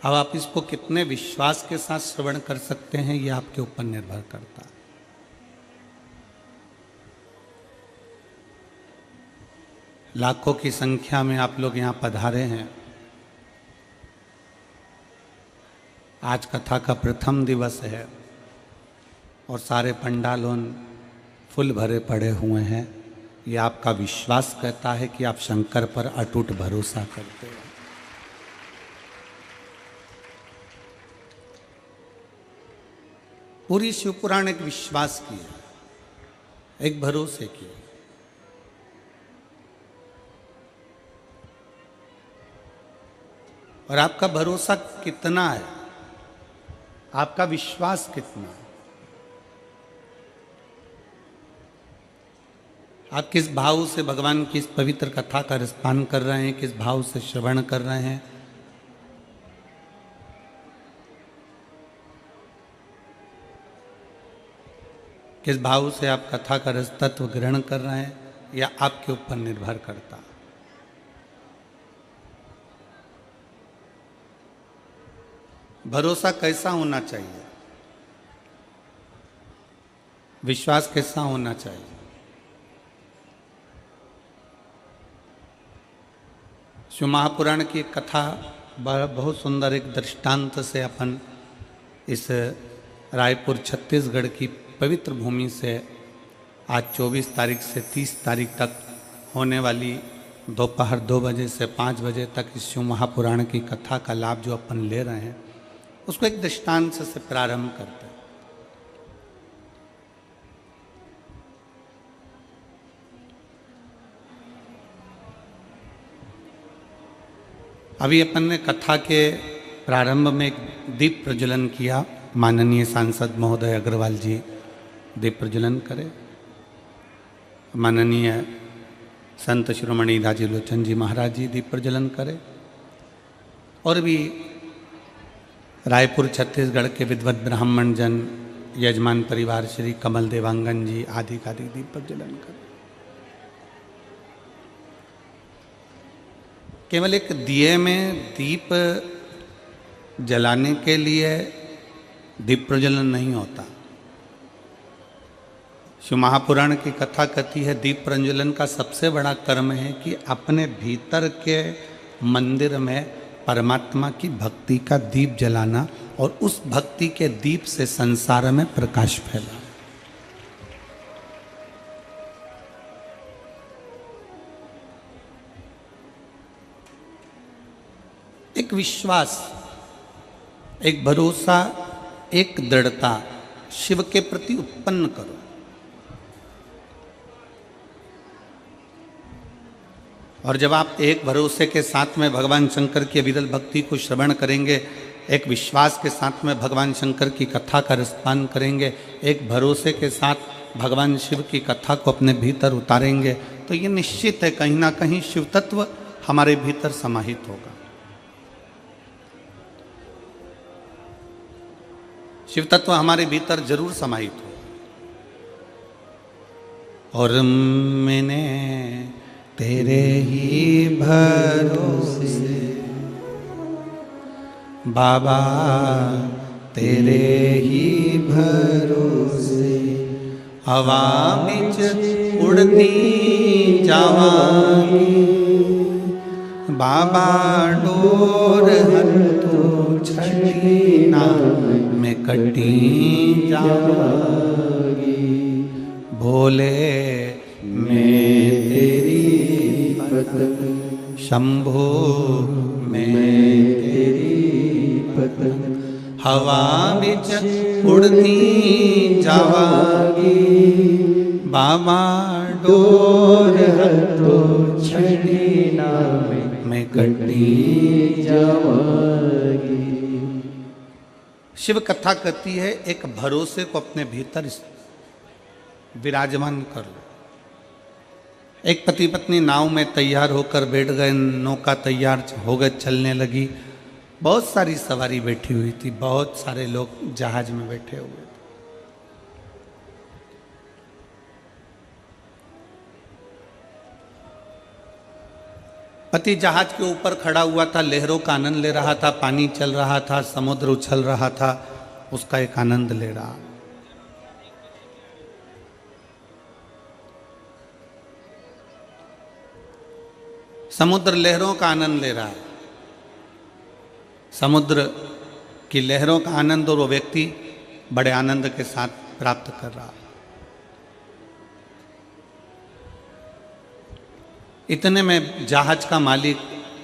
अब आप इसको कितने विश्वास के साथ श्रवण कर सकते हैं ये आपके ऊपर निर्भर करता है। लाखों की संख्या में आप लोग यहाँ पधारे हैं। आज कथा का प्रथम दिवस है और सारे पंडालों फुल भरे पड़े हुए हैं। ये आपका विश्वास कहता है कि आप शंकर पर अटूट भरोसा करते हैं। पूरी शिवपुराण एक विश्वास की है, एक भरोसे की है। और आपका भरोसा कितना है, आपका विश्वास कितना है, आप किस भाव से भगवान की इस पवित्र कथा का रसपान कर रहे हैं, किस भाव से श्रवण कर रहे हैं। किस भाव से आप कथा का रस तत्व ग्रहण कर रहे हैं, या आपके ऊपर निर्भर करता है। भरोसा कैसा होना चाहिए, विश्वास कैसा होना चाहिए। शिव महापुराण की एक कथा बहुत सुंदर एक दृष्टांत से अपन इस रायपुर छत्तीसगढ़ की पवित्र भूमि से आज 24 तारीख से 30 तारीख तक होने वाली दोपहर 2 बजे से 5 बजे तक इस शिव महापुराण की कथा का लाभ जो अपन ले रहे हैं उसको एक दृष्टांत से प्रारंभ करते हैं। अभी अपन ने कथा के प्रारंभ में एक दीप प्रज्वलन किया। माननीय सांसद महोदय अग्रवाल जी दीप प्रज्वलन करे। माननीय संत शिरोमणि राजीलोचन जी महाराज जी दीप प्रज्वलन करे। और भी रायपुर छत्तीसगढ़ के विद्वत ब्राह्मण जन, यजमान परिवार श्री कमल देवांगन जी आदि दीप प्रज्वलन करे। केवल एक दिए में दीप जलाने के लिए दीप प्रज्वलन नहीं होता। शिव महापुराण की कथा कहती है दीप प्रज्वलन का सबसे बड़ा कर्म है कि अपने भीतर के मंदिर में परमात्मा की भक्ति का दीप जलाना और उस भक्ति के दीप से संसार में प्रकाश फैलाना। एक विश्वास, एक भरोसा, एक दृढ़ता शिव के प्रति उत्पन्न करो। और जब आप एक भरोसे के साथ में भगवान शंकर की अविरल भक्ति को श्रवण करेंगे, एक विश्वास के साथ में भगवान शंकर की कथा का रसपान करेंगे, एक भरोसे के साथ भगवान शिव की कथा को अपने भीतर उतारेंगे, तो ये निश्चित है कहीं ना कहीं शिव तत्व हमारे भीतर समाहित होगा। शिव तत्व हमारे भीतर जरूर समाहित हो। और मैंने तेरे ही भरोसे बाबा, तेरे ही भरोसे हवा बिच उड़ती जावांगी। बाबा डोर हर तो छड़ी ना में कटी जावांगी। भोले मैं तेरी पतंग, शंभो मैं तेरी पतंग हवा बिच उड़ती जावांगी। बाबा डोर हथो छड़ी ना मैं कटी जावांगी। शिव कथा कहती है एक भरोसे को अपने भीतर विराजमान कर लो। एक पति पत्नी नाव में तैयार होकर बैठ गए, नौका तैयार हो गए, चलने लगी। बहुत सारी सवारी बैठी हुई थी, बहुत सारे लोग जहाज में बैठे हुए थे। पति जहाज के ऊपर खड़ा हुआ था, लहरों का आनंद ले रहा था, पानी चल रहा था, समुद्र उछल रहा था, उसका एक आनंद ले रहा। समुद्र लहरों का आनंद ले रहा है, समुद्र की लहरों का आनंद, और वो व्यक्ति बड़े आनंद के साथ प्राप्त कर रहा। इतने में जहाज का मालिक,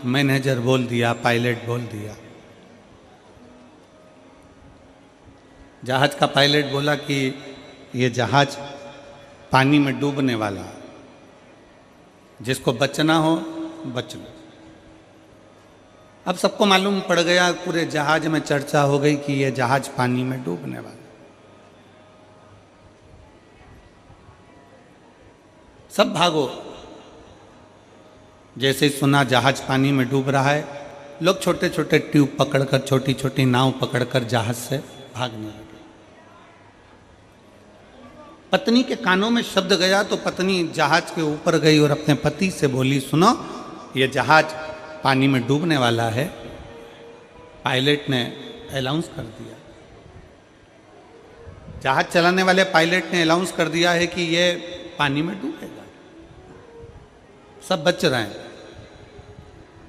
मैनेजर बोल दिया, पायलट बोल दिया, जहाज का पायलट बोला कि ये जहाज पानी में डूबने वाला है, जिसको बचना हो बच लो। अब सबको मालूम पड़ गया, पूरे जहाज में चर्चा हो गई कि ये जहाज पानी में डूबने वाला। सब भागो। जैसे ही सुना जहाज पानी में डूब रहा है, लोग छोटे छोटे ट्यूब पकड़कर, छोटी छोटी नाव पकड़कर जहाज से भागने लगे। पत्नी के कानों में शब्द गया तो पत्नी जहाज के ऊपर गई और अपने पति से बोली, सुनो, ये जहाज पानी में डूबने वाला है। पायलट ने अनाउंस कर दिया, जहाज चलाने वाले पायलट ने अनाउंस कर दिया है कि ये पानी में डूबेगा। सब बच रहे हैं,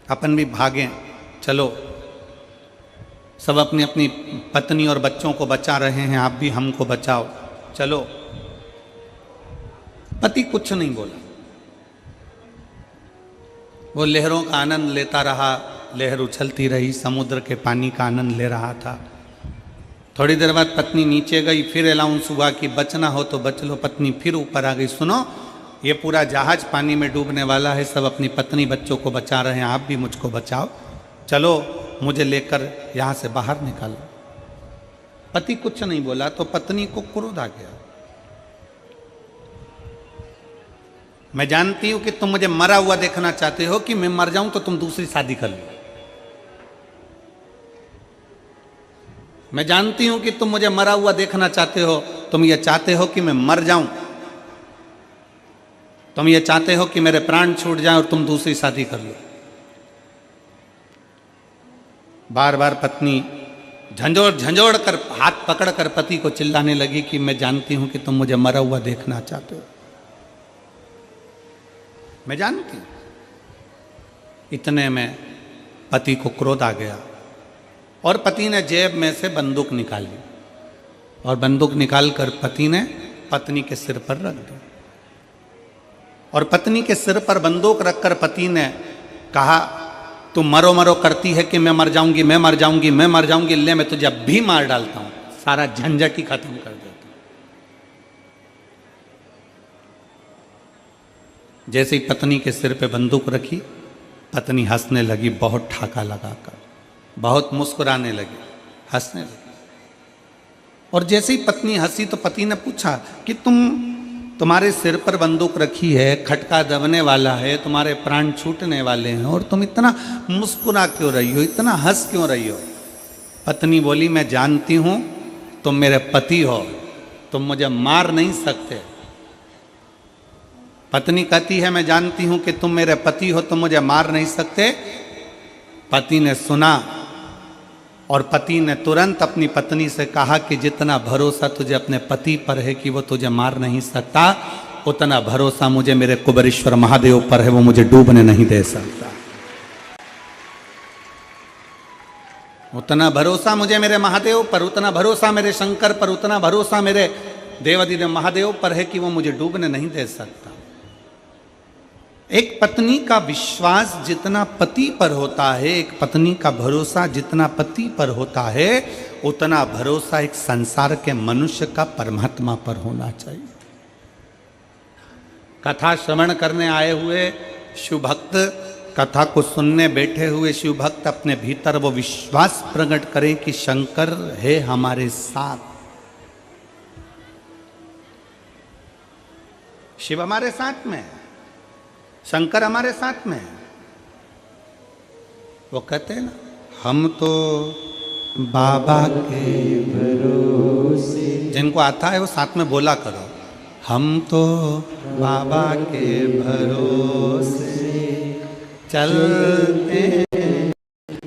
अपन भी भागें, चलो। सब अपनी अपनी पत्नी और बच्चों को बचा रहे हैं, आप भी हमको बचाओ, चलो। पति कुछ नहीं बोला, वो लहरों का आनंद लेता रहा, लहर उछलती रही, समुद्र के पानी का आनंद ले रहा था। थोड़ी देर बाद पत्नी नीचे गई, फिर अनाउंस हुआ कि बचना हो तो बच लो। पत्नी फिर ऊपर आ गई, सुनो, ये पूरा जहाज पानी में डूबने वाला है, सब अपनी पत्नी बच्चों को बचा रहे हैं, आप भी मुझको बचाओ, चलो मुझे लेकर यहाँ से बाहर निकालो। पति कुछ नहीं बोला तो पत्नी को क्रोध आ गया। मैं जानती हूं कि तुम मुझे मरा हुआ देखना चाहते हो, कि मैं मर जाऊं तो तुम दूसरी शादी कर लो। मैं जानती हूं कि तुम मुझे मरा हुआ देखना चाहते हो, तुम ये चाहते हो कि मैं मर जाऊं, तुम ये चाहते हो कि मेरे प्राण छूट जाएं और तुम दूसरी शादी कर लो। बार बार पत्नी झंझोड़ झंझोड़ कर, हाथ पकड़ कर पति को चिल्लाने लगी कि मैं जानती हूं कि तुम मुझे मरा हुआ देखना चाहते हो, मैं जानती हूं। इतने में पति को क्रोध आ गया और पति ने जेब में से बंदूक निकाली और बंदूक निकालकर पति ने पत्नी के सिर पर रख दी। और पत्नी के सिर पर बंदूक रखकर पति ने कहा, तू मरो मरो करती है कि मैं मर जाऊंगी, मैं मर जाऊंगी, मैं मर जाऊंगी, ले मैं तुझे अब भी मार डालता हूं, सारा झंझट ही खत्म कर देता हूं। जैसे ही पत्नी के सिर पे बंदूक रखी, पत्नी हंसने लगी, बहुत ठाका लगाकर, बहुत मुस्कुराने लगी, हंसने लगी। और जैसे ही पत्नी हंसी तो पति ने पूछा कि तुम्हारे सिर पर बंदूक रखी है, खटका दबने वाला है, तुम्हारे प्राण छूटने वाले हैं, और तुम इतना मुस्कुरा क्यों रही हो, इतना हंस क्यों रही हो? पत्नी बोली, मैं जानती हूं तुम मेरे पति हो, तुम मुझे मार नहीं सकते। पत्नी कहती है, मैं जानती हूं कि तुम मेरे पति हो, तुम मुझे मार नहीं सकते। पति ने सुना और पति ने तुरंत अपनी पत्नी से कहा कि जितना भरोसा तुझे अपने पति पर है कि वो तुझे मार नहीं सकता, उतना भरोसा मुझे मेरे कुबेरेश्वर महादेव पर है, वो मुझे डूबने नहीं दे सकता। उतना भरोसा मुझे मेरे महादेव पर, उतना भरोसा मेरे शंकर पर, उतना भरोसा मेरे देवाधिदेव महादेव पर है कि वो मुझे डूबने नहीं दे सकता। एक पत्नी का विश्वास जितना पति पर होता है, एक पत्नी का भरोसा जितना पति पर होता है, उतना भरोसा एक संसार के मनुष्य का परमात्मा पर होना चाहिए। कथा श्रवण करने आए हुए शिव भक्त, कथा को सुनने बैठे हुए शिव भक्त अपने भीतर वो विश्वास प्रकट करें कि शंकर है हमारे साथ, शिव हमारे साथ में है, शंकर हमारे साथ में है। वो कहते हैं ना, हम तो बाबा के भरोसे, जिनको आता है वो साथ में बोला करो, हम तो बाबा के भरोसे चलते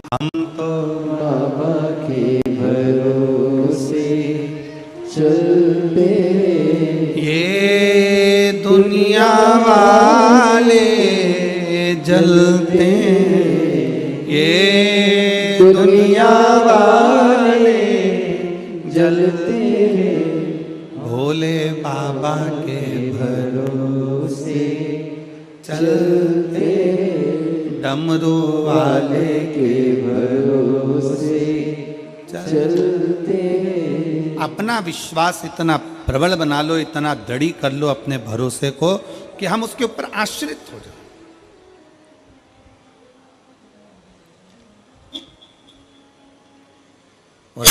हम तो बाबा के भरोसे चलते। ये दुनिया वाले जलते, ये दुनिया वाले जलते भोले बाबा के भरोसे चलते, डमरू वाले के भरोसे चलते। अपना विश्वास इतना प्रबल बना लो, इतना दृढ़ कर लो अपने भरोसे को कि हम उसके ऊपर आश्रित हो जाए। और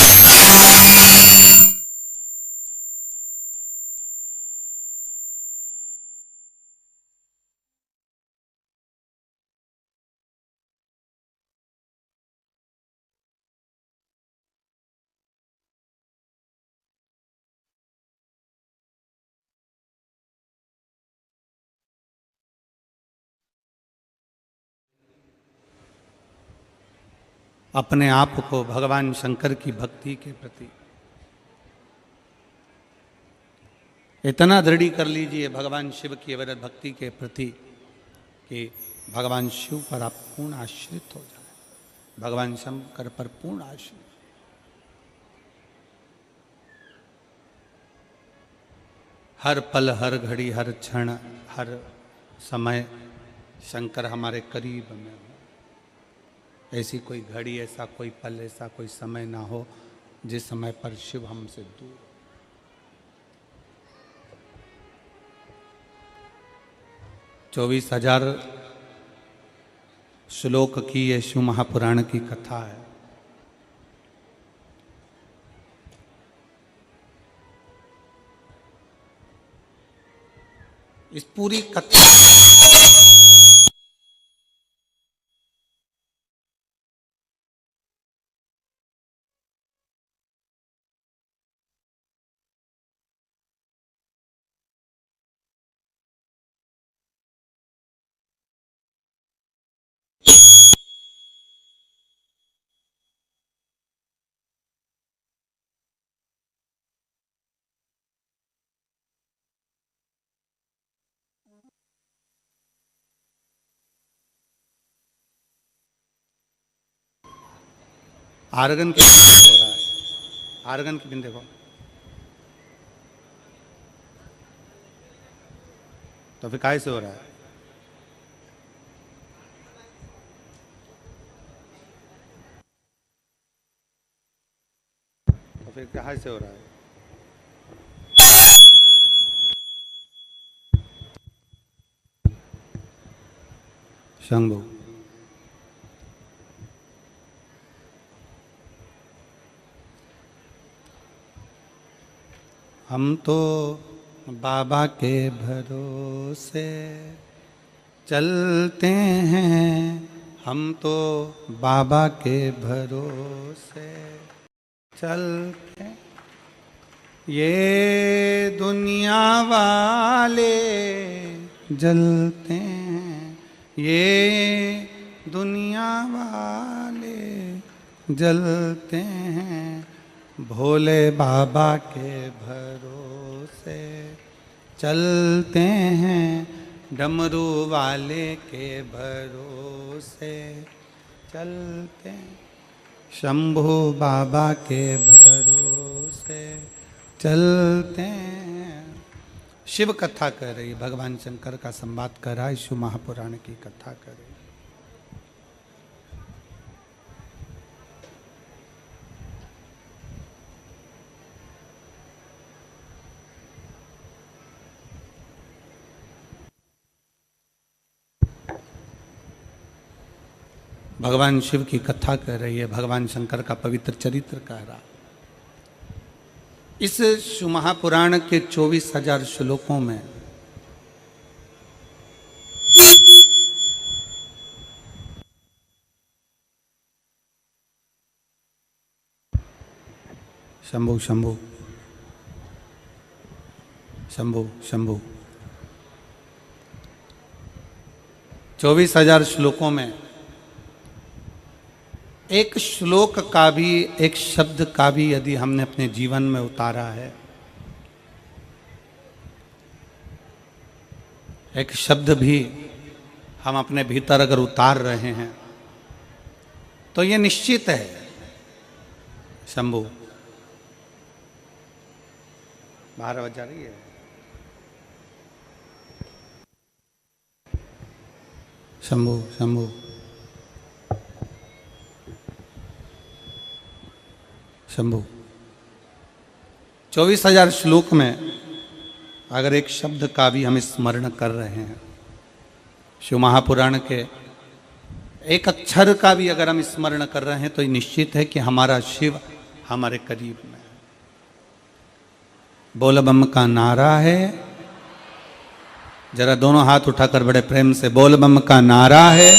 अपने आप को भगवान शंकर की भक्ति के प्रति इतना दृढ़ कर लीजिए, भगवान शिव की अविरत भक्ति के प्रति, कि भगवान शिव पर आप पूर्ण आश्रित हो जाए, भगवान शंकर पर पूर्ण आश्रित। हर पल, हर घड़ी, हर क्षण, हर समय शंकर हमारे करीब में हो। ऐसी कोई घड़ी, ऐसा कोई पल, ऐसा कोई समय ना हो जिस समय पर शिव हमसे दूर। 24,000 श्लोक की ये शिव महापुराण की कथा है। इस पूरी कथा आर्गन की हो रहा है, आर्गन की बिन देखो तो फिर काय से हो रहा है? तो फिर कहाँ से हो रहा है? शंभु हम तो बाबा के भरोसे चलते हैं, हम तो बाबा के भरोसे चलते, ये दुनिया वाले जलते हैं, ये दुनिया वाले जलते हैं, भोले बाबा के भरोसे चलते हैं, डमरू वाले के भरोसे चलते हैं, शंभू बाबा के भरोसे चलते हैं। शिव कथा कर रही है, भगवान शंकर का संवाद कर रहा है, शिव महापुराण की कथा कर रही है। भगवान शिव की कथा कर रही है, भगवान शंकर का पवित्र चरित्र कह रहा। इस शिव महापुराण के 24,000 श्लोकों में शंभु शंभु शंभु शंभु 24,000 श्लोकों में एक श्लोक का भी, एक शब्द का भी यदि हमने अपने जीवन में उतारा है, एक शब्द भी हम अपने भीतर अगर उतार रहे हैं तो ये निश्चित है शंभू, 12 बज रही है, शंभू शंभू शंभू 24,000 श्लोक में अगर एक शब्द का भी हम स्मरण कर रहे हैं, शिव महापुराण के एक अक्षर का भी अगर हम स्मरण कर रहे हैं, तो ये निश्चित है कि हमारा शिव हमारे करीब में है। बोल बम का नारा है, जरा दोनों हाथ उठाकर बड़े प्रेम से बोल बम का नारा है।